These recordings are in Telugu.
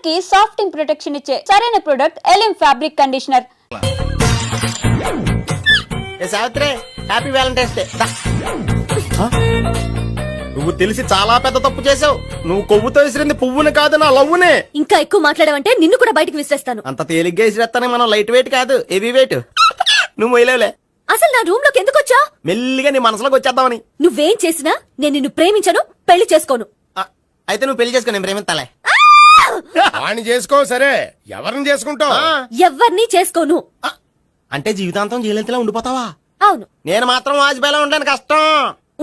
కి సాఫ్టింగ్ ప్రొటెక్షన్ ఇచ్చే సరైన ప్రొడక్ట్ ఎలిమ్ fabric conditioner. Savitri happy Valentine's day. నువ్వు తెలిసి చాలా పెద్ద తప్పు చేసావు. నువ్వు కొవ్వుతో విసిరింది పువ్వుని కాదు, నా లవ్వునే. ఇంకా ఎక్కువ మాట్లాడమంటే నిన్ను కూడా బయటకు విసిరేస్తాను. అంత తేలిగ్గా విసిరేస్తానే, మనం లైట్ వెయిట్ కాదు హెవీ వెయిట్. నువ్వు మొయ్యలేవులే. అసలు నా రూమ్ లోకి ఎందుకు వచ్చా? మెల్లిగా నీ మనసులోకి వచ్చేద్దామని. నువ్వేం చేసినా నేను నిన్ను ప్రేమించను, పెళ్లి చేసుకోను. అయితే నువ్వు పెళ్లి చేసుకో, నేను ప్రేమిస్తాలే. వాణ్ణి చేసుకో. సరే, ఎవరిని చేసుకుంటావు? ఎవ్వరిని చేసుకోను. అంటే జీవితాంతం జయలలితలా ఉండిపోతావా? అవును. నేను మాత్రం వాజ్పేయిలా ఉండడానికి కష్టం.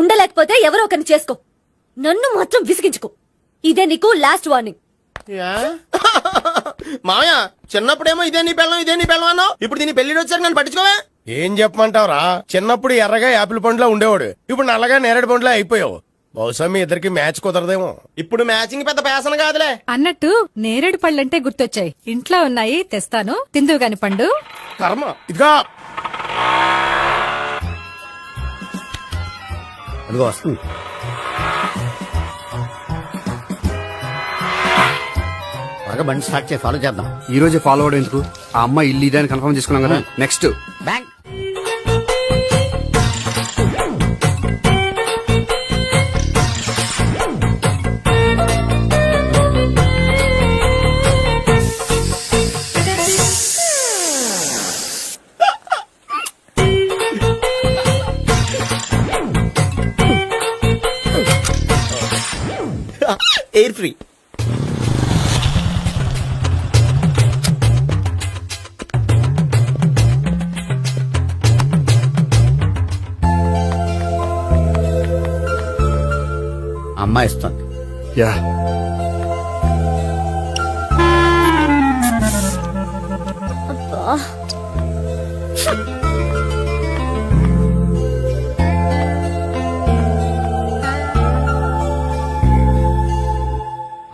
ఉండలేకపోతే ఎవరో ఒకరిని చేసుకో, నన్ను మాత్రం విసిగించుకో. ఇదే నీకు లాస్ట్ వార్నింగ్. మామయ్య, చిన్నప్పుడేమో ఇదే నీ పెళ్ళం ఇదే నీ పెళ్ళం అన్నావు. ఇప్పుడు దీని పెళ్లి వచ్చాక నన్ను పట్టించుకోవే. ఏం చెప్పమంటావురా? చిన్నప్పుడు ఎర్రగా యాపిల్ పండులో ఉండేవాడు, ఇప్పుడు నల్లగా నేరేడు పండులో అయిపోయావు. బహుశా మీ ఇద్దరికి మ్యాచ్ కుదరదేమో. ఇప్పుడు మ్యాచింగ్ పెద్ద పేసన కాదులే. అన్నట్టు నేరేడు పళ్ళంటే గుర్తొచ్చాయి. ఇంట్లో ఉన్నాయి, తెస్తాను, తిందువు గాని పండు. కర్మ. ఇదిగా అదిగో వస్తుంది. బాగా బండి స్టార్ట్ చేసి ఫాలో చేద్దాం. ఈ రోజే ఫాలో అవడం ఎందుకు? ఆ అమ్మాయి ఇల్లు ఇదే అని కన్ఫర్మ్ చేసుకున్నాం కదా. Next bank. Air free. అమ్మాయి ఇస్తుంది. యా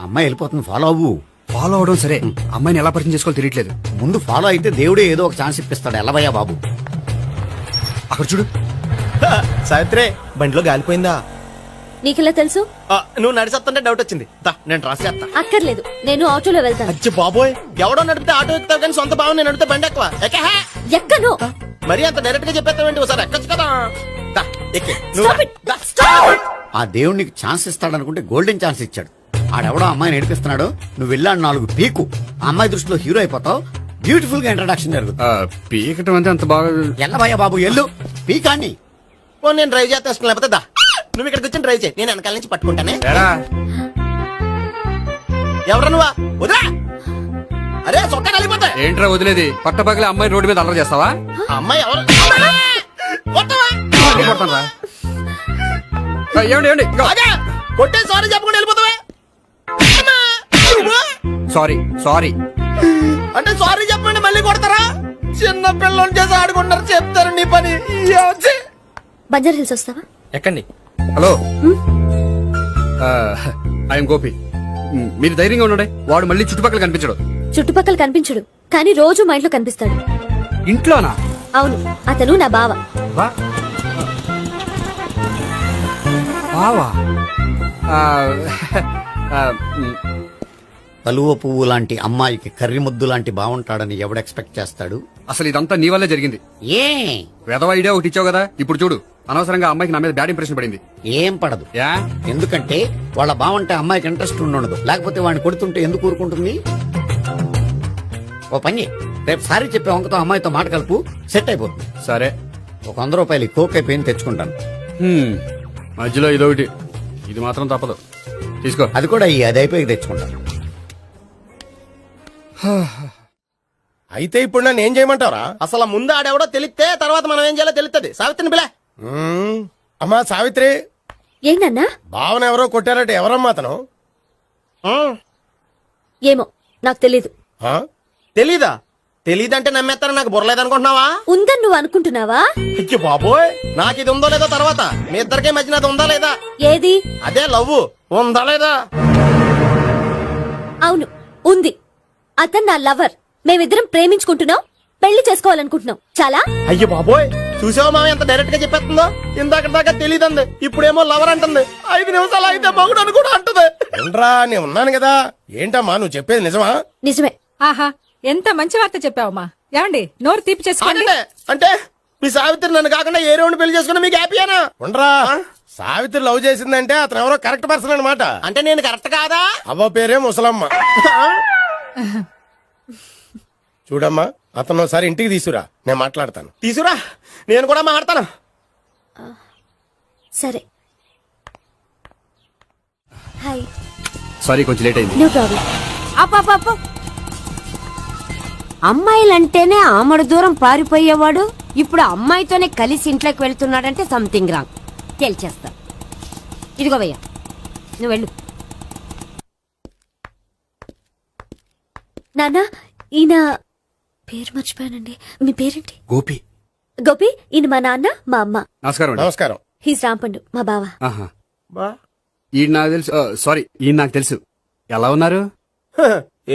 అమ్మాయి వెళ్ళిపోతుంది, ఫాలో అవ్వు. ఫాలో అవడం సరే, అమ్మాయిని ఎలా పరిచయం చేసుకోవాలో తెలియట్లేదు. ముందు ఫాలో అయితే దేవుడే ఏదో ఒక ఛాన్స్ ఇప్పిస్తాడు. ఎల్లవయ్యా బాబు. అక్కడ చూడు. సావిత్రి, బండిలో గాలిపోయిందా? నీకెలా తెలుసు? నువ్వు నడిచేస్తుంటే డౌట్ వచ్చింది. నేను ట్రాస్ చేస్తా. అక్కర్లేదు, నేను ఆటోలో వెళ్తాను. అచ్చి బాబోయ్, ఎవడో నడిపితే ఆటో ఎక్కుతావు కానీ సొంత భావం నేను నడిపితే బండి ఎక్కువ. ఎక్కను. మరి అంత డైరెక్ట్ గా చెప్పేస్తావేంటి? ఒకసారి ఎక్కొచ్చు కదా. Stop it. Stop it. ఆ దేవుడికి ఛాన్స్ ఇస్తాడనుకుంటే గోల్డెన్ ఛాన్స్ ఇచ్చాడు. ఆడెవడో అమ్మాయిని నడిపిస్తున్నాడు, నువ్వు వెళ్ళాడు 4 పీకు. ఆ అమ్మాయి దృష్టిలో హీరో అయిపోతావు. బ్యూటిఫుల్ గా ఇంట్రడక్షన్ జరుగుతుంది. పీకటం అంటే అంత బాగా. ఎల్లవయ్యా బాబు, ఎల్లు పీకాన్ని. నేను డ్రైవ్ చేస్తాను, లేకపోతే దా నువ్వు ఇక్కడికి వచ్చి డ్రైవ్ చేయి, నేను వెనకాల నుంచి పట్టుకుంటానే. ఎవరు నువ్వా? వదిలా. అరే చొక్కా కలిపోతా. ఏంట్రా వదిలేది? పట్టపగలే అమ్మాయి రోడ్డు మీద అల్లరి చేస్తావా? అమ్మాయి ఎవరు? ఏమండి కొట్టే సారీ చెప్పకుండా వెళ్ళిపోతావా? సారీ సారీ అంటే సారీ చెప్పండి మళ్ళీ కొడతారా? చిన్న పిల్లలు చేసి ఆడుకుంటారు, చెప్తారు నీ పని. బంజారా హిల్స్ వస్తావా? ఎక్కండి. Hello, I'm Gopi. మీరు ధైర్యంగా ఉండండి. వాడు మళ్ళీ చుట్టుపక్కల కనిపించడు. చుట్టుపక్కల కనిపించడు, కానీ రోజు మా ఇంట్లో కనిపిస్తాడు. ఇంట్లోనా? అవును, అతను నా బావ. బావా? కలువ పువ్వు లాంటి అమ్మాయికి కర్రి ముద్దు లాంటి బాగుంటాడని ఎవడు ఎక్స్పెక్ట్ చేస్తాడు? అసలు ఇదంతా నీ వల్లే జరిగింది. ఏ వెధవ ఐడియా ఒకటి ఇచ్చావు కదా. ఇప్పుడు చూడు, అనవసరంగా అమ్మాయికి నా మీద బ్యాడ్ ఇంప్రెషన్ పడింది. ఏం పడదు. ఎందుకంటే వాళ్ళ బాగుంటే అమ్మాయికి ఇంట్రెస్ట్ ఉండదు. లేకపోతే వాడిని కొడుతుంటే ఎందుకు ఊరుకుంటుంది? ఓ పని, రేపు సారీ చెప్పే వంకతో అమ్మాయితో మాట కలుపు, సెట్ అయిపోతుంది. సరే, ఒక 100 రూపాయలు కోక్ అయిపోయింది, తెచ్చుకుంటాను. మధ్యలో ఇదొకటి, ఇది మాత్రం తప్పదు. తీసుకో. అది కూడా అది అయిపోయి తెచ్చుకుంటాను. అయితే ఇప్పుడు నన్ను ఏం చేయమంటావరా? అసలు ముందు ఆడెవడో తెలిస్తే తర్వాత మనం ఏం చేయాలో తెలుస్తుంది. సావిత్రిని పిల్ల. అమ్మా సావిత్రి. ఏంటన్నా? భావన ఎవరో కొట్టారట. ఎవరమ్మా అతను? ఏమో నాకు తెలీదు. తెలీదా? తెలీదంటే నమ్మేస్తారని నాకు బుర్రలేదనుకుంటున్నావా? ఉందని నువ్వు అనుకుంటున్నావా? ఇచ్చి బాబోయ్, నాకు ఇది ఉందో లేదో తర్వాత. మీ ఇద్దరికే మధ్యన అది ఉందా లేదా? ఏది? అదే లవ్ ఉందా లేదా? అవును, ఉంది. అతను నా లవర్. మేమిద్దరం ప్రేమించుకుంటున్నాం, పెళ్లి చేసుకోవాలనుకుంటున్నాం. చాలా. అయ్యో బాబోయ్, చూసావా మామ ఎంత డైరెక్ట్ గా చెప్పేస్తుందో. ఇందాక దాకా తెలియదండి, ఇప్పుడేమో లవర్ అంటుంది. 5 నిమిషాలు అయితే మగుడు అని కూడా అంటుంది. ఏంట్రా నేను ఉన్నాను కదా. ఏంటమ్మా నువ్వు చెప్పేది నిజమా? నిజమే. ఆహా ఎంత మంచి వార్త చెప్పావమ్మా. ఏమండి నోరు తీపి చేసుకోండి. అంటే మీ సావిత్రి నన్ను కాకుండా ఏ రౌండ్ పెళ్లి చేసుకున్నా మీకు హ్యాపీయేనా? ఉండరా, సావిత్రి లవ్ చేసిందంటే అతను ఎవరో కరెక్ట్ పర్సన్ అనమాట. అంటే నేను కరెక్ట్ కాదా? అవ్వ పేరే ముసలమ్మ. చూడమ్మా, అతను ఒకసారి ఇంటికి తీసుకురా, నేను మాట్లాడతాను. తీసురా, నేను కూడా మాట్లాడతాను. సరే. హాయ్. సారీ కొంచెం లేట్ అయింది. No problem. అప్ప అమ్మాయిలంటేనే ఆమడు దూరం పారిపోయేవాడు ఇప్పుడు అమ్మాయితోనే కలిసి ఇంట్లోకి వెళ్తున్నాడంటే సంథింగ్ రాంగ్ తేల్చేస్తా. ఇదిగో భయ్యా, నువ్వు వెళ్ళు. నాన్న, ఈయన పేరు మర్చిపోయానండి. మీ పేరేంటి? గోపి. గోపి. ఈయన మా నాన్న, మా అమ్మ. నమస్కారం అండి. నమస్కారం. హీస్ రాంపండు, మా బావ. ఆహా. ఈయన నాకు తెలుసు. సారీ, ఈయన నాకు తెలుసు. ఎలా ఉన్నారు?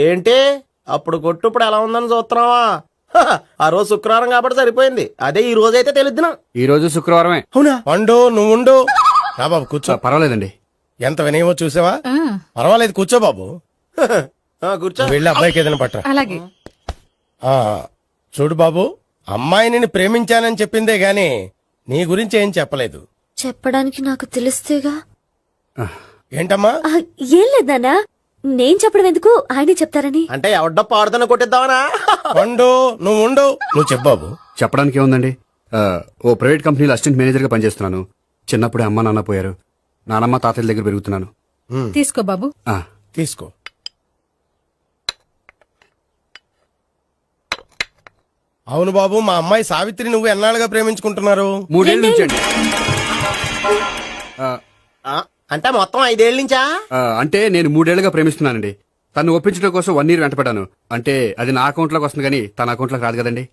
ఏంటి అప్పుడు కొట్టు ఇప్పుడు ఎలా ఉందని చూస్తున్నావా? ఆ రోజు శుక్రవారం కాబట్టి సరిపోయింది. అదే ఈ రోజు అయితే తెలుద్దునా. ఈ రోజు శుక్రవారమే. అవునా? పండు నువ్వు ఉండు. రా బాబు కూర్చో. పర్వాలేదండి. ఎంత వినయమో చూసావా? ఆ, పర్వాలేదు కూర్చో బాబు. కూర్చో. నువ్వు వెళ్ళి అబ్బాయికి ఏదైనా పట్టరా. అలాగే. ఆ, చూడు బాబు, అమ్మాయిని ప్రేమించానని చెప్పిందే గాని నీ గురించి ఏం చెప్పలేదు. చెప్పడానికి నాకు తెలిస్తేగా. ఏంటమ్మా? ఆ, ఏం లేదు నాన్న, నేను చెప్పడం ఎందుకు, ఆయనే చెప్తారని. అంటే ఎవడ్డో పాడుతున్న కొట్టిద్దామనా? పండు నువ్వు ఉండు. నువ్వు చెప్పు బాబు. చెప్పడానికి ఏముందండి, ఓ ప్రైవేట్ కంపెనీలో అసిస్టెంట్ మేనేజర్ గా పనిచేస్తున్నాను. చిన్నప్పుడే అమ్మ నాన్న పోయారు. నానమ్మ తాతయ్య దగ్గర పెరుగుతున్నాను. తీసుకో బాబు. ఆ, తీసుకో. అవును బాబు, మా అమ్మాయి సావిత్రి నువ్వు ఎన్నాళ్ళుగా ప్రేమించుకుంటున్నారు? 3 ఏళ్ళ నుంచి అండి. అంటే మొత్తం 5 ఏళ్ళ నుంచా? అంటే నేను 3 ఏళ్లుగా ప్రేమిస్తున్నానండి. తను ఒప్పించడం కోసం 1 ఇయర్ వెంటపడ్డాను. అంటే అది నా అకౌంట్ లోకి వస్తుంది కానీ తన అకౌంట్ లోకి రాదు కదండి.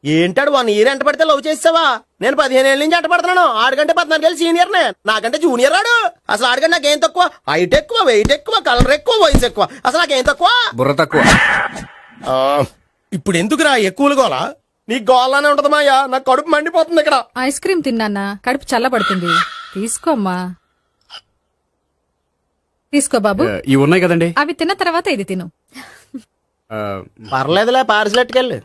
ఏంటాడు 1 ఇయర్ ఎంట పడితే లవ్ చేసావా? నేను 15 ఏళ్ళ నుంచి ఎంట పడుతున్నాను. ఆడికంటే 14 ఏళ్ళు సీనియర్ నే, నాకంటే జూనియర్ ఆడు. అసలు ఆడికంటే నాకేం తక్కువ? హైట్ ఎక్కువ, వెయిట్ ఎక్కువ, కలర్ ఎక్కువ, వయసు ఎక్కువ. అసలు నాకేం తక్కువ? బుర్ర తక్కువ. ఆ, ఇప్పుడు ఎందుకురా ఎక్కువలు గోలా? నీకు గోల్లానే ఉంటది మాయా, నాకు కడుపు మండిపోతుంది ఇక్కడ. ఐస్ క్రీమ్ తిన్నానా, కడుపు చల్లబడుతుంది. తీసుకోమ్మా. తీసుకో బాబు. ఇవి ఉన్నాయి కదండి. అవి తిన్న తర్వాత ఇది తిను. ఆ, పర్లేదులే, పార్సిలెట్కెళ్ళి.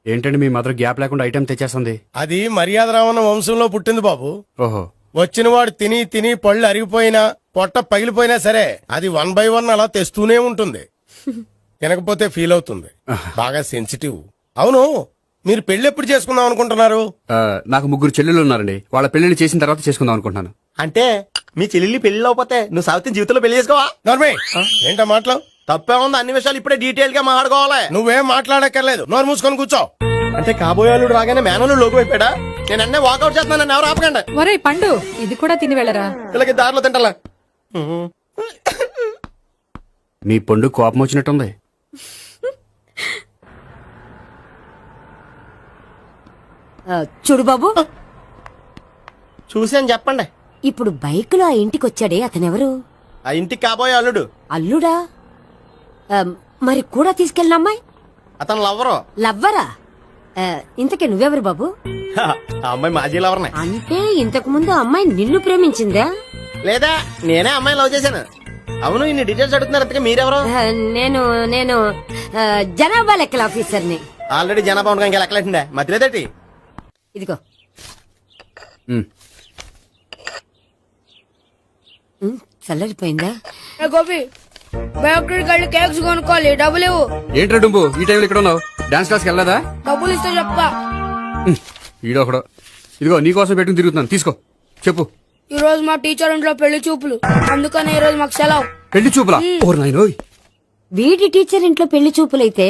ఏంటండి మీ మదర్ గ్యాప్ లేకుండా ఐటెం తెచ్చేస్తుంది? అది మర్యాద రావణ వంశంలో పుట్టింది బాబు. ఓహో. వచ్చిన వాడు తిని తిని పళ్ళు అరిగిపోయినా పొట్ట పగిలిపోయినా సరే అది 1 by 1 అలా తెస్తూనే ఉంటుంది. తినకపోతే ఫీల్ అవుతుంది. బాగా సెన్సిటివ్. అవును, మీరు పెళ్లి ఎప్పుడు చేసుకుందాం అనుకుంటున్నారు? నాకు 3 చెల్లెళ్ళు ఉన్నారండి. వాళ్ళ పెళ్లిళ్ళు చేసిన తర్వాత చేసుకుందాం అనుకుంటున్నాను. అంటే మీ చెల్లెల్ని పెళ్లి అవపోతే నువ్వు సావిత్రి జీవితంలో పెళ్లి చేసుకోవా? నోర్మే, ఏంటా మాటలు? తప్పే ఉంది, అన్ని విషయాలు ఇప్పుడే డీటెయిల్ గా మాట్లాడుకోవాలి. నువ్వేం మాట్లాడక్కర్లేదు, నోరు మూసుకొని కూర్చో. అంటే కాబోయేవాళ్ళు రాగానే మేనలు లోకి అయిపోయాడా? నేను అన్నీ వాకౌట్ చేస్తున్నాను, నన్ను ఎవరు ఆపకండి. ఒరేయ్ పండు, ఇది కూడా తిని వెళ్ళరా. వీళ్ళకి దారిలో తింటలా. మీ పండు కోపం వచ్చినట్టుంది. చూడు బాబు, చూసాను చెప్పండి. ఇప్పుడు బైక్ లో ఆ ఇంటికి వచ్చాడే అతనెవరు? ఆ ఇంటికి కాబోయే అల్లుడు. అల్లుడా? మరి కూడా తీసుకెళ్ళిన అమ్మాయి అతను లవ్వరు. లవ్వరా? ఇంతకీ నువ్వెవరు బాబు? ఆ అమ్మాయి మాజీ లవర్నే. అంటే ఇంతకు ముందు అమ్మాయి నిన్ను ప్రేమించిందా? లేదా నేనే అమ్మాయి లవ్ చేశాను. అవును, ఇన్ని డీటెయిల్స్ అడుగుతున్నారు. ఇంతకీ మీరెవరు? నేను నేను జనాభా లెక్కల ఆఫీసర్ని. ఆల్రెడీ జనాభా ఉండగా ఇంకా లెక్కలేండే మధ్యలేదేటి? ఇదిగో. చల్లరిపోయిందా? గోపి, బయోక్రెడిట్ కార్డు కేక్స్ కొనుక్కోవాలి, డబ్బులు ఇవ్వు. ఏంట్రా డుంబు ఈ టైంలో ఇక్కడ ఉన్నావు? డాన్స్ క్లాస్కి వెళ్ళదా? డబ్బులు ఇస్తే చెప్తా. ఈడొకడు. ఇదిగో నీకోసం పెట్టుకుని తిరుగుతున్నాను, తీసుకో. చెప్పు. ఈ రోజు మా టీచర్ ఇంట్లో పెళ్లి చూపులు, అందుకని ఈ రోజు మాకు సెలవు. పెళ్లి చూపులా? ఓర్ నాయనోయ్. వీడి టీచర్ ఇంట్లో పెళ్లి చూపులైతే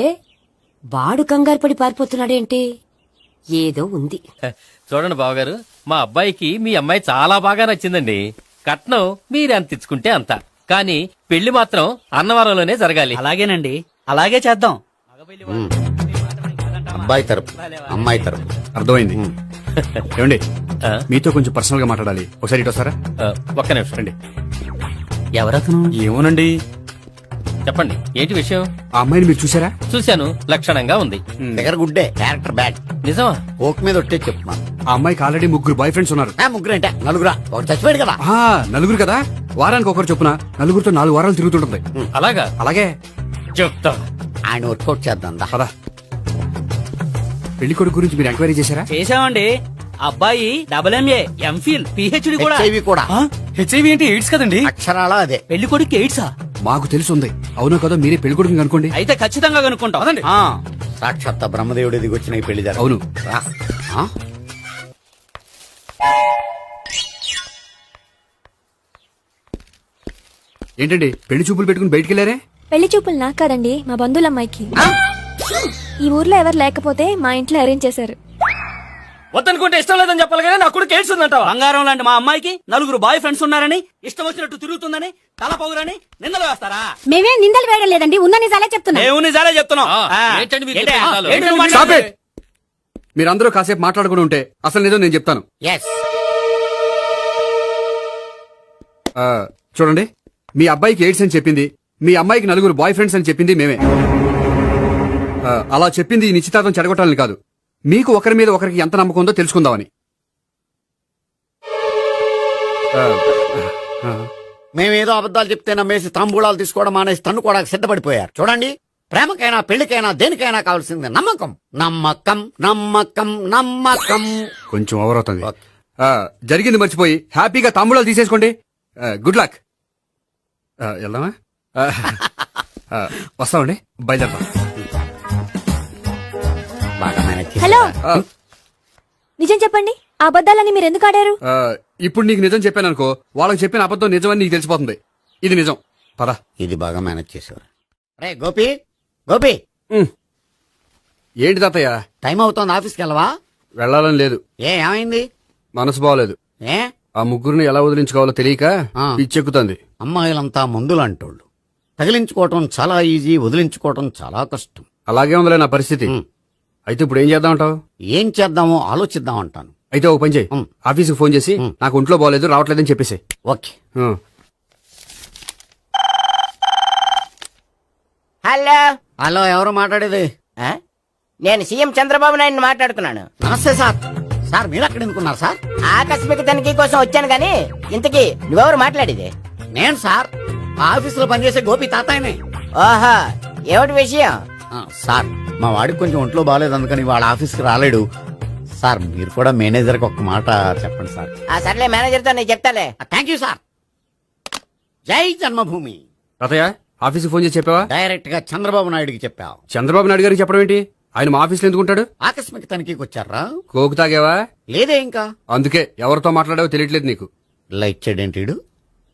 వాడు కంగారు పడి పారిపోతున్నాడేంటి? ఏదో ఉంది. చూడండి బావగారు, మా అబ్బాయికి మీ అమ్మాయి చాలా బాగా నచ్చిందండి. కట్నం మీరెంత ఇచ్చుకుంటే అంత, కానీ పెళ్లి మాత్రం అన్నవరంలోనే జరగాలి. అలాగేనండి, అలాగే చేద్దాం. అబ్బాయి తరపు అమ్మాయి తరపు. అర్థమైంది. ఏమండి, మీతో కొంచెం పర్సనల్ గా మాట్లాడాలి. ఒకసారి ఇటు వస్తారా? ఒక్క నిమిషం. రండి. ఎవరతను? ఏమోనండి, చెప్పండి ఏంటి విషయం? ఆ అమ్మాయిని మీరు చూసారా? చూశాను, లక్షణంగా ఉంది. దగ్గర గుడ్డే, క్యారెక్టర్ బ్యాడ్. నిజమా? ఓక్ మీద ఒట్టే చెప్తున్నాను. ఆ అమ్మాయికి ఆల్రెడీ 3 బాయ్ ఫ్రెండ్స్ ఉన్నారు. ముగ్గురు అంటే నలుగురా, ఒకటి చచ్చిపోయాడు కదా. ఆ, నలుగురు కదా, వారానికి ఒకరు చొప్పున నలుగురితో 4 వారాలు తిరుగుతుంటుంది. అలాగా? అలాగే. చెప్తా. ఆయన వర్కౌట్ చేద్దాం దా. పదా. పెళ్లి కొడుకు గురించి మీరు ఎంక్వైరీ చేశారా? చేసామండి. అబ్బాయి MA, MPhil, PhD కూడా. HIV కూడా. హెచ్ఐవి అంటే ఎయిడ్స్ కదండి. అక్షరాల అదే. పెళ్లి కొడుకు ఎయిడ్సా? మాకు తెలుసుంది. అవునో కదా, మీరే పెళ్లి కొడుకుని అనుకోండి. అయితే ఖచ్చితంగా కనుక్కుంటాం. సాక్షాత్ బ్రహ్మదేవుడి దిగి వచ్చిన ఈ పెళ్లి జరగదు. అవును. రా. ఆ? ఏంటండి పెళ్లి చూపులు పెట్టుకుని బయటికి వెళ్ళారే? పెళ్లి చూపులు నాకు కాదండి, మా బంధువుల అమ్మాయికి. ఈ ఊర్లో ఎవరు లేకపోతే మా ఇంట్లో అరేంజ్ చేశారు. వద్దనుకుంటే ఇష్టం లేదని చెప్పాలి కానీ నా కూడా కేసు ఉందంటావా? బంగారం లాంటి మా అమ్మాయికి 4 బాయ్ ఫ్రెండ్స్ ఉన్నారని, ఇష్టం వచ్చినట్టు తిరుగుతుందని, తల పొగరని నిందలు వేస్తారా? మేమే నిందలు వేయడం లేదండి, ఉన్న నిజాలే చెప్తున్నా. మేము నిజాలే చెప్తున్నాం. ఏంటండి మీరు ఏంటి? చెప్పేది? ఏంటి నువ్వు Stop మాట్లాడేది? it! మీరందరూ కాసేపు మాట్లాడుకుని ఉంటే అసలు నిజం నేను చెప్తాను. Yes. చూడండి, మీ అబ్బాయికి ఎయిడ్స్ అని చెప్పింది, మీ అమ్మాయికి 4 బాయ్ ఫ్రెండ్స్ అని చెప్పింది మేమే. అలా చెప్పింది ఈ నిశ్చితార్థం చెడగొట్టాలని కాదు, మీకు ఒకరి మీద ఒకరికి ఎంత నమ్మకం ఉందో తెలుసుకుందామని. మేమేదో అబద్ధాలు చెప్తే నమ్మేసి తాంబూలాలు తీసుకోవడం మానేసి తన్నుకోవడానికి సిద్ధపడిపోయారు. చూడండి, ప్రేమకైనా పెళ్లికైనా దేనికైనా కావాల్సింది నమ్మకం. నమ్మకం నమ్మకం నమ్మకం. కొంచెం ఓవర్ అవుతుంది. జరిగింది మర్చిపోయి హ్యాపీగా తాంబూలాలు తీసేసుకోండి. Good luck. వెళ్దామా? వస్తామండి, బయలుదేరతాం. బాగా మేనేజ్ చేశారు. హలో, నిజం చెప్పండి, ఆ అబద్ధాలని మీరు ఎందుకు ఆడారు? ఇప్పుడు నీకు నిజం చెప్పాను అనుకో, వాళ్ళకి చెప్పిన అబద్ధం నిజమని నీకు తెలిసిపోతుంది. ఇది నిజం. పద. ఇది బాగా మేనేజ్ చేశారు. రే గోపి, గోపి, ఏంటి తాతయ్య? టైం అవుతోంది, ఆఫీస్కి వెళ్ళవా? వెళ్ళాలని లేదు. ఏమైంది? మనసు బాగోలేదు. ఏ ఆ ముగ్గురిని ఎలా వదిలించుకోవాలో తెలియక పిచ్చెక్కుతుంది. అమ్మాయిలంతా మందులాంటోళ్ళు. తగిలించుకోవటం చాలా ఈజీ, వదిలించుకోవటం చాలా కష్టం. అలాగే ఉందిలే నా పరిస్థితి. అయితే ఇప్పుడు ఏం చేద్దామంటావు? ఏం చేద్దామో ఆలోచిద్దాం అంటాను. అయితే ఓ పని చేయి, ఆఫీసుకు ఫోన్ చేసి నాకు ఒంట్లో బాగోలేదు రావట్లేదని చెప్పేసి. ఓకే. హలో హలో, ఎవరు మాట్లాడేది? నేను సీఎం చంద్రబాబు నాయుడు మాట్లాడుతున్నాను. నమస్తే సార్. సార్ మీరు అక్కడ ఎందుకున్నారు సార్? ఆకస్మిక తనిఖీ కోసం వచ్చాను గాని ఇంతకీ నువ్వెవరు మాట్లాడేది? నేను సార్, ఆఫీసులో పనిచేసే గోపి తాతాయనే. ఓహో, ఏమిటి విషయం? సార్, మా వాడికి కొంచెం ఒంట్లో బాగాలేదు, అందుకని వాళ్ళ ఆఫీస్కి రాలేడు. సార్, మీరు కూడా మేనేజర్కి ఒక మాట చెప్పండి సార్. సర్లే, మేనేజర్తో నేను చెప్తాలే. Thank you sir. జై జన్మభూమి. తాతయ్య, ఆఫీసుకు ఫోన్ చేసి చెప్పావా? డైరెక్ట్ గా చంద్రబాబు నాయుడుకి చెప్పావు. చంద్రబాబు నాయుడు గారికి చెప్పడం ఏంటి? ఆయన మా ఆఫీసులో ఎందుకుంటాడు? ఆకస్మిక తనిఖీకి వచ్చారా? కోకు తాగావా? లేదే ఇంకా. అందుకే ఎవరితో మాట్లాడావో తెలియట్లేదు నీకు. లైట్ చేయడేంటిడు?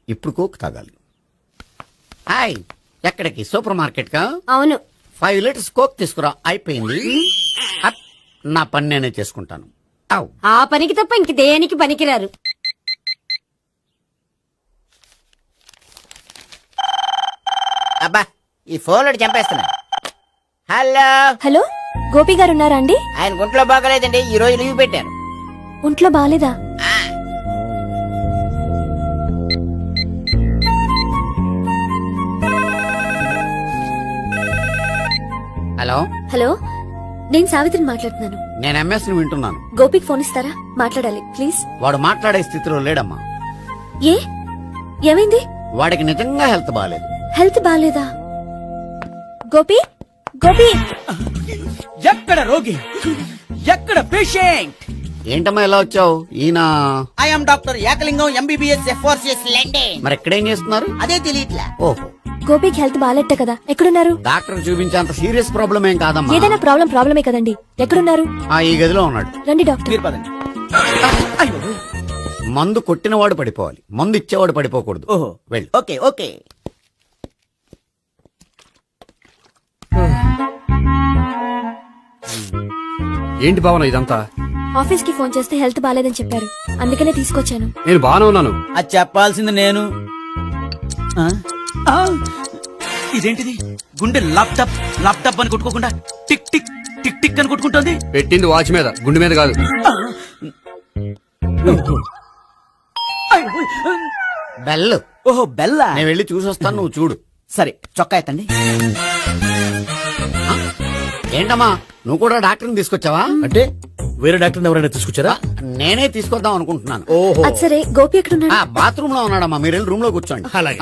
ఇప్పుడు కోక్ తాగాలి. హాయ్, ఎక్కడికి? సూపర్ మార్కెట్ కా? అవును. 5 లీటర్స్ కోక్ తీసుకురా. అయిపోయింది. అప్, నా పని నేనే చేసుకుంటాను. ఔ. ఆ పనికి తప్ప ఇంక దేనికి పనికిరారు. అబ్బా, ఈ ఫోన్ లో చంపేస్తున్నా. హలో హలో, గోపి గారు ఉన్నారా అండి? ఆయన గుంట్లో బాగలేదండి, ఈ రోజు లీవ్ పెట్టారు. ఒంట్లో బాలేదా? హలో హలో, నేను సావిత్రిని మాట్లాడుతున్నాను. నేను ఎంఎస్ ని వింటున్నాను. గోపికి ఫోన్ ఇస్తారా? మాట్లాడాలి ప్లీజ్. వాడు మాట్లాడే స్థితిలో లేడమ్మా. ఏ, ఏమైంది? వాడికి నిజంగా హెల్త్ బాగాలేదు. హెల్త్ బాలేదా? గోపి, గోపి. ఎక్కడ రోగి, ఎక్కడ పేషెంట్? ఏంటమ్మా ఇలా వచ్చావు? ఈయన I'm doctor Ekalingam MBBS FRCS London. మరి ఎక్కడేం చేస్తున్నారు? అదే తెలియట్లే. ఓహో, గోపికి హెల్త్ బాలేట్ట కదా, ఎక్కడున్నారు? డాక్టర్ చూపించేంత సీరియస్ ప్రాబ్లం ఏం కాదమ్మా. ఏదైనా ప్రాబ్లమే కదండి, ఎక్కడున్నారు? ఈ గదిలో ఉన్నాడు. రండి డాక్టర్. మీరు పదండి. మందు కొట్టినవాడు పడిపోవాలి, మందు ఇచ్చేవాడు పడిపోకూడదు. ఓహో, వెళ్ళు. Okay okay. ఏంటి భావన ఇదంతా? ఆఫీస్ కి ఫోన్ చేస్తే హెల్త్ బాలేదని చెప్పారు, అందుకనే తీసుకొచ్చాను. నేను బాగానే ఉన్నాను. అది చెప్పాల్సింది నేను. ఆ? ఆ! ఇదేంటిది? గుండె ల్యాప్టాప్ ల్యాప్టాప్ అని కొట్టుకోకుండా టిక్ టిక్ టిక్ టిక్ అని కొట్టుకుంటుంది. పెట్టింది వాచ్ మీద, గుండె మీద కాదు. బెల్. ఓహో, బెల్లా. నేను వెళ్ళి చూసొస్తాను, నువ్వు చూడు. సరే చొక్కా ఎత్తండి. ఏంటమ్మా నువ్వు కూడా డాక్టర్ని తీసుకొచ్చావా? అంటే వేరే డాక్టర్ ఎవరైనా తీసుకొచ్చారా? నేనే తీసుకొద్దాం అనుకుంటున్నాను. ఓహో, అది సరే గోపి ఎక్కడున్నాడు? బాత్రూమ్ లో ఉన్నాడమ్మా, మీరు వెళ్ళి రూమ్ లో కూర్చోండి. అలాగే.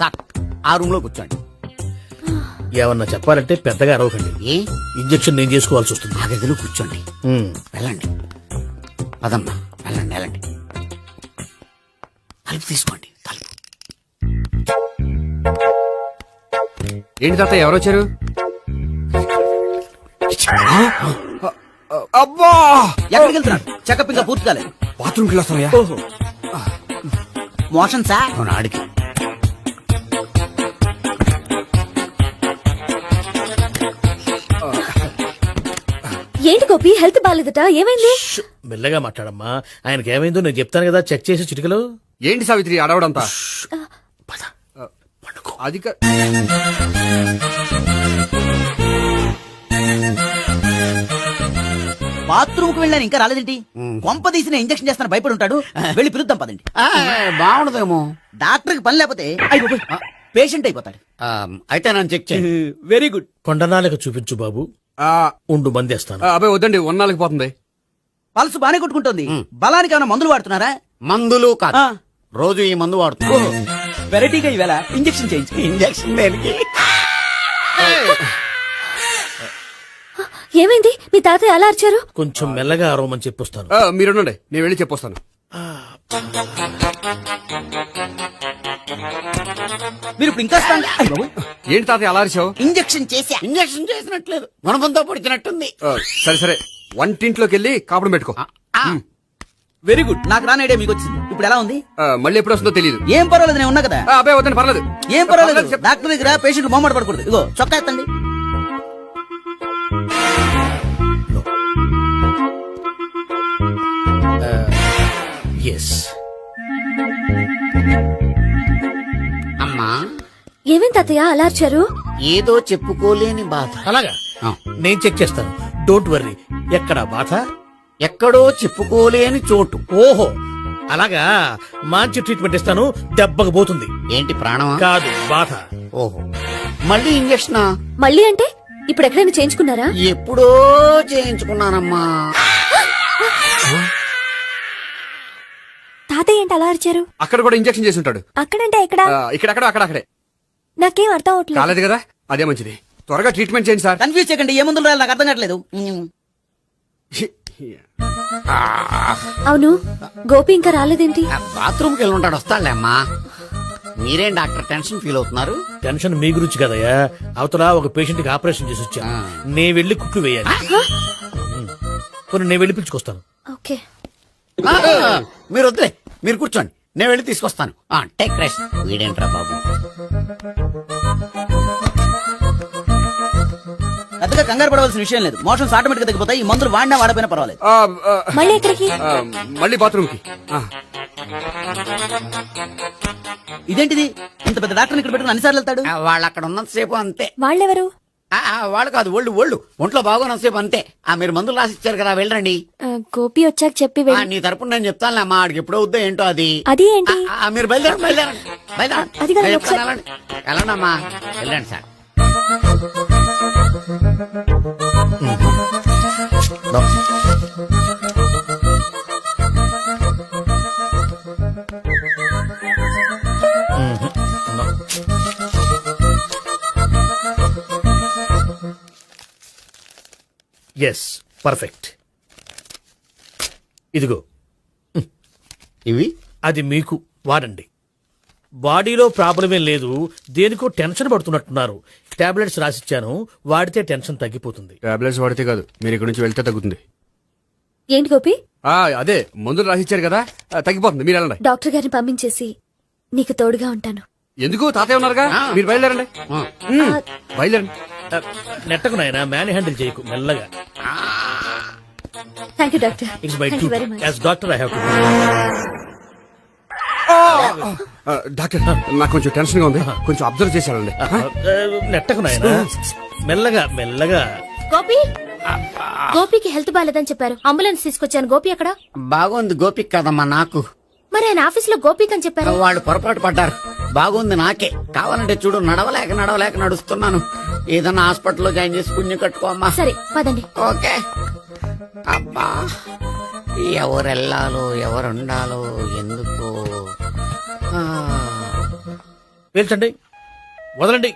సార్ ఆ రూమ్ లో కూర్చోండి. ఏమన్నా చెప్పాలంటే పెద్దగా అరవకండి. ఏ ఇంజెక్షన్ నేను చేసుకోవాల్సి వస్తుంది. ఆ గదిలో కూర్చోండి. వెళ్ళండి పదమ్మా, వెళ్ళండి వెళ్ళండి. తలుపు తీసుకోండి, తలుపు. ఏంటి తాత ఎవరు వచ్చారు? అబ్బా, ఎక్కడికి వెళ్తున్నాడు? చెకప్ ఇంకా పూర్తి కాలేదు. బాత్రూమ్కి వెళ్ళొస్తానయ్యా. Motion sir. అవును, ఆడికి ఏంటి గోపి, హెల్త్ బాగాలేదట, ఏమైంది? మెల్లగా మాట్లాడమ్మా. ఆయనకి ఏమైందో నేను చెప్తాను కదా, చెక్ చేసి చిటికలు. ఏంటి సావిత్రి అడవడంతా? అది బాత్రూమ్ కు వెళ్ళాను ఇంకా రాలేదేంటి? కొంప తీసిన ఇంజక్షన్ చేస్తాను భయపడి ఉంటాడు. వెళ్ళి పిలుద్దాం పదండి. బాగుండదేమో. డాక్టర్ కి పని లేకపోతే పేషెంట్ అయిపోతాడు. అయితే నన్ను చెక్ చేయి. Very good. కొండనాలకు చూపించు బాబు. ఉండు మందేస్తాను. అబ్బాయి వద్దండి, ఉన్నాళ్ళకి పోతుంది. పల్సు బానే కొట్టుకుంటుంది. బలానికి ఏమైనా మందులు వాడుతున్నారా? మందులు కాదు, రోజు ఈ మందు వాడుతున్నా. వెరైటీగా ఈవేళ ఇంజక్షన్ చేయించు. ఇంజక్షన్ దేనికి? ఏమైంది? మీ తాతయ్య అలా అరిచారు? కొంచెం మెల్లగా అరవమని చెప్పొస్తాను. మీరుండండి, నేను వెళ్ళి చెప్పొస్తాను. మీరు ఇప్పుడు ఇంకా strong. అయ్ బాబోయ్. ఏంటి తాతయ్య అలా అరిచావు? ఇంజక్షన్ చేశా. ఇంజక్షన్ చేసినట్లేదు, గుణపంతో పొడిచినట్టుంది. సరే సరే, వంటింట్లోకి వెళ్ళి కాపుడు పెట్టుకో. Very good. నాకు రాని ఐడియా మీకు వచ్చింది. ఇప్పుడు ఎలా ఉంది? మళ్ళీ ఎప్పుడు వస్తుందో తెలియదు. ఏం పర్వాలేదు, నేను ఉన్నా కదా. అబ్బాయి వద్దండి, పర్లేదు. ఏం పర్వాలేదు. డాక్టర్ దగ్గర పేషెంట్ మొహమాట పడకూడదు. ఇగో చొక్కా ఎత్తండి. ఎస్. అమ్మా, ఏమైంది తాతయ్య అలా అరిచారు? ఏదో చెప్పుకోలేని బాధ. అలాగా, ఆ. నేను చెక్ చేస్తాను. Don't worry. ఎక్కడ బాధ? ఎక్కడో చెప్పుకోలేని చోటు. ఓహో, అలాగా. మంచి ట్రీట్మెంట్ ఇస్తాను, దెబ్బకు పోతుంది. ఏంటి ప్రాణమా? కాదు, బాధ. ఓహో, మళ్ళీ ఇంజక్షనా? మళ్ళీ అంటే ఇప్పుడు ఎక్కడైనా చేయించుకున్నారా? ఎప్పుడో చేయించుకున్నానమ్మా. తాతయ్య ఏంటి అలా అరిచారు? అక్కడ కూడా ఇంజక్షన్ చేసి ఉంటాడు. అక్కడంటే ఎక్కడ? ఇక్కడక్కడ అక్కడే. నాకేం అర్థం అవట్లేదు. కాలేదు కదా, అదే మంచిది. త్వరగా ట్రీట్మెంట్ చేయండి సార్. కన్ఫ్యూజ్ చేయకండి. ఏ మందులు రాయాలి నాకు అర్థం కావట్లేదు. అవును, గోపి ఇంకా రాలేదేంటి? బాత్రూమ్కి వెళ్ళి ఉంటాడు, వస్తాడులే అమ్మా. మీరేం డాక్టర్ టెన్షన్ ఫీల్ అవుతున్నారు? టెన్షన్ మీ గురించి కదయ్యా. అవతల ఒక పేషెంట్ కి ఆపరేషన్ చేసి వచ్చా. నే వెళ్ళి కుట్లు వేయాలి. కొన్ని నేను వెళ్ళి పిలుచుకొస్తాను. ఓకే. మీరు వద్దులే, మీరు కూర్చోండి, నేను వెళ్ళి తీసుకొస్తాను. Take rest. వీడేంట్రా బాబు. పెద్దగా కంగారు పడవలసిన విషయం లేదు. మోషన్స్ ఆటోమేటిక్ గా తగ్గిపోతాయి. ఈ మందులు వాడినా వాడపోయినా పర్వాలేదు. మళ్ళీ ఎక్కడికి? మళ్ళీ బాత్రూమ్కి. ఇదేంటిది? ఇంత పెద్ద డాక్టర్ ఇక్కడ పెట్టుకుని అన్నిసార్లు వెళ్తాడు. వాళ్ళు అక్కడ ఉన్నంతసేపు అంతే. వాళ్ళెవరు? వాళ్ళు కాదు, ఒళ్ళు ఒంట్లో బాగోనంతసేపు అంతే. మీరు మందులు రాసి ఇచ్చారు కదా, వెళ్ళండి. గోపి వచ్చాక చెప్పి నీ తరపున నేను చెప్తానులే అమ్మా. ఆడికి ఎప్పుడు అవుద్దో ఏంటో అది. అది ఏంటి? మీరు బయలుదేరండి. అది కాదు, నేను ఒకసారి- చెప్తాను, వెళ్ళండి. వెళ్ళండి అమ్మా, వెళ్ళండి సార్. Yes, perfect. ఇదిగో, ఇవి అది మీకు వాడండి. బాడీలో ప్రాబ్లం ఏం లేదు, దేనికో టెన్షన్ పడుతున్నట్టున్నారు. టాబ్లెట్స్ రాసిచ్చాను, వాడితే టెన్షన్ తగ్గిపోతుంది. టాబ్లెట్స్ వాడితే కాదు, మీరు ఇక్కడ నుంచి వెళ్తే తగ్గుతుంది. ఏంటి గోపి? అదే మందులు రాసిచ్చారు కదా, తగ్గిపోతుంది. మీరు వెళ్ళండి. డాక్టర్ గారిని పంపించేసి నీకు తోడుగా ఉంటాను. ఎందుకు? తాతయ్య ఉన్నారుగా, మీరు బయలుదేరండి. బయలుదేరండి. నెట్టకు నాయనా, మ్యాన్ హ్యాండిల్ చేయకు, మెల్లగా. Thank you doctor. It's my thank you very much. As doctor I have to. Doctor, నాకు కొంచెం టెన్షన్ గా ఉంది, కొంచెం అబ్జర్వ్ చేశానండి. నెట్టకు నాయనా, మెల్లగా. గోపి, గోపికి హెల్త్ బాగాలేదని చెప్పారు. అంబులెన్స్ తీసుకొచ్చాను. గోపి ఎక్కడ? బాగుంది. గోపిక్ కదమ్మా, నాకు మరి ఆయన ఆఫీస్ లో గోపిక్ అని చెప్పారు. వాళ్ళు పొరపాటు పడ్డారు. బాగుంది నాకే. కావాలంటే చూడు, నడవలేక నడుస్తున్నాను. ఏదన్నా హాస్పిటల్లో జాయిన్ చేసి పుణ్యం కట్టుకోమ్మా. సరే పదండి. ఓకే. అబ్బా, ఎవరెళ్ళాలో ఎవరుండాలో ఎందుకు. పేల్చండి, వదలండి,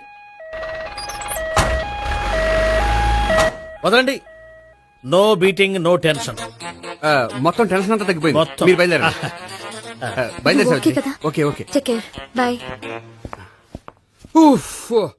వదలండి. No beating, no tension. మొత్తం టెన్షన్ అంతా తగ్గిపోయింది. మొత్తం. మీరు బయలుదేరండి. బయలుదేరి ఓకే కదా? Okay okay. Take care. Bye. ఉఫ్.